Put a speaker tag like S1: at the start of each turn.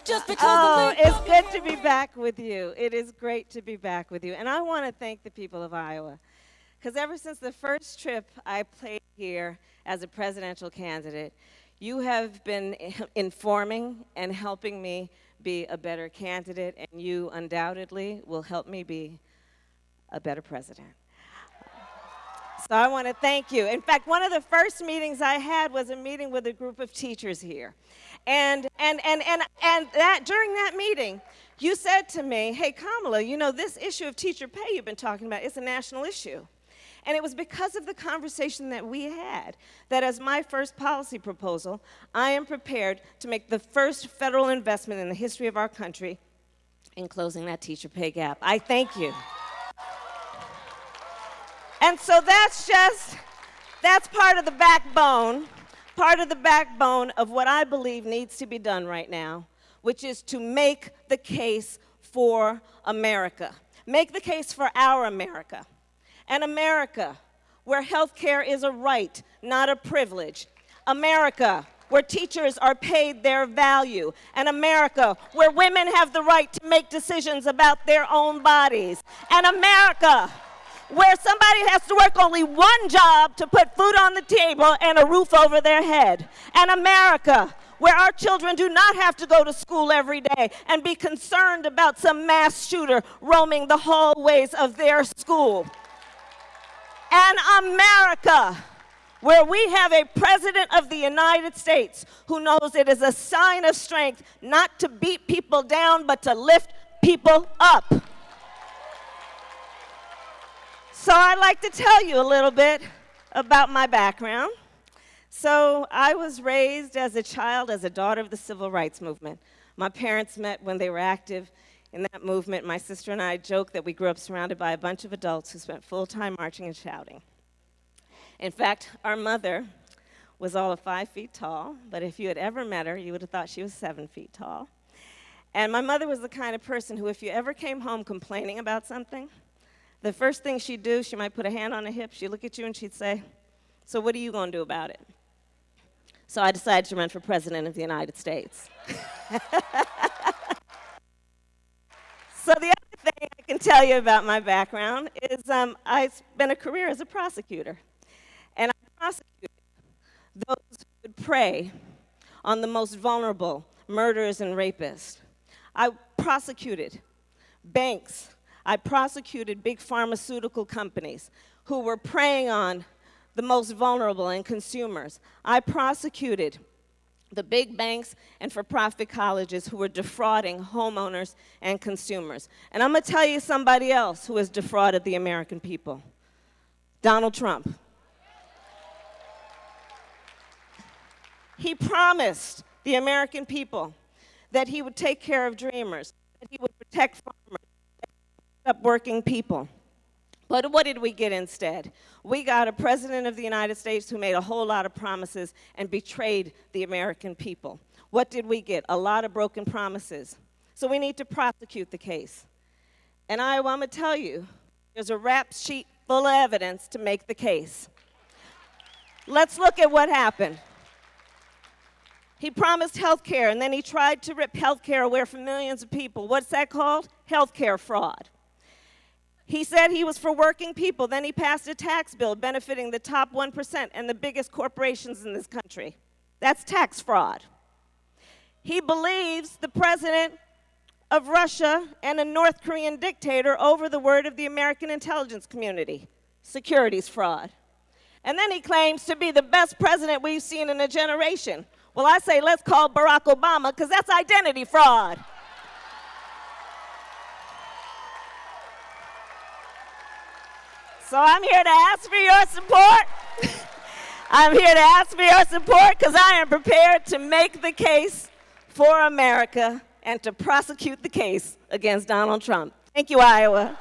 S1: just because
S2: Oh,
S1: the name
S2: it's good to be back with you. It is great to be back with you. And I want to thank the people of Iowa. Because ever since the first trip I played here as a presidential candidate, you have been informing and helping me be a better candidate, and you undoubtedly will help me be a better president. So I want to thank you. In fact, one of the first meetings I had was a meeting with a group of teachers here. And that during that meeting, you said to me, hey, Kamala, you know, this issue of teacher pay you've been talking about is a national issue. And it was because of the conversation that we had that as my first policy proposal, I am prepared to make the first federal investment in the history of our country in closing that teacher pay gap. I thank you. And so that's part of the backbone of what I believe needs to be done right now, which is to make the case for America. Make the case for our America. An America where health care is a right, not a privilege. America where teachers are paid their value. An America where women have the right to make decisions about their own bodies. An America where somebody has to work only one job to put food on the table and a roof over their head. An America where our children do not have to go to school every day and be concerned about some mass shooter roaming the hallways of their school. An America where we have a president of the United States who knows it is a sign of strength not to beat people down, but to lift people up. So I'd like to tell you a little bit about my background. So I was raised as a child as a daughter of the civil rights movement. My parents met when they were active in that movement. My sister and I joke that we grew up surrounded by a bunch of adults who spent full time marching and shouting. In fact, our mother was all of 5 feet tall, but if you had ever met her, you would have thought she was 7 feet tall. And my mother was the kind of person who, if you ever came home complaining about something, the first thing she'd do, she might put a hand on her hip, she'd look at you and she'd say, so what are you going to do about it? So I decided to run for president of the United States. So the other thing I can tell you about my background is I spent a career as a prosecutor. And I prosecuted those who would prey on the most vulnerable, murderers and rapists. I prosecuted banks. I prosecuted big pharmaceutical companies who were preying on the most vulnerable and consumers. I prosecuted the big banks and for-profit colleges who were defrauding homeowners and consumers. And I'm going to tell you somebody else who has defrauded the American people. Donald Trump. He promised the American people that he would take care of dreamers, that he would protect farmers, that he would protect working people. But what did we get instead? We got a president of the United States who made a whole lot of promises and betrayed the American people. What did we get? A lot of broken promises. So we need to prosecute the case. And I'm going to tell you, there's a rap sheet full of evidence to make the case. Let's look at what happened. He promised health care, and then he tried to rip health care away from millions of people. What's that called? Health care fraud. He said he was for working people. Then he passed a tax bill benefiting the top 1% and the biggest corporations in this country. That's tax fraud. He believes the president of Russia and a North Korean dictator over the word of the American intelligence community. Securities fraud. And then he claims to be the best president we've seen in a generation. Well, I say let's call Barack Obama because that's identity fraud. So I'm here to ask for your support. I'm here to ask for your support because I am prepared to make the case for America and to prosecute the case against Donald Trump. Thank you, Iowa.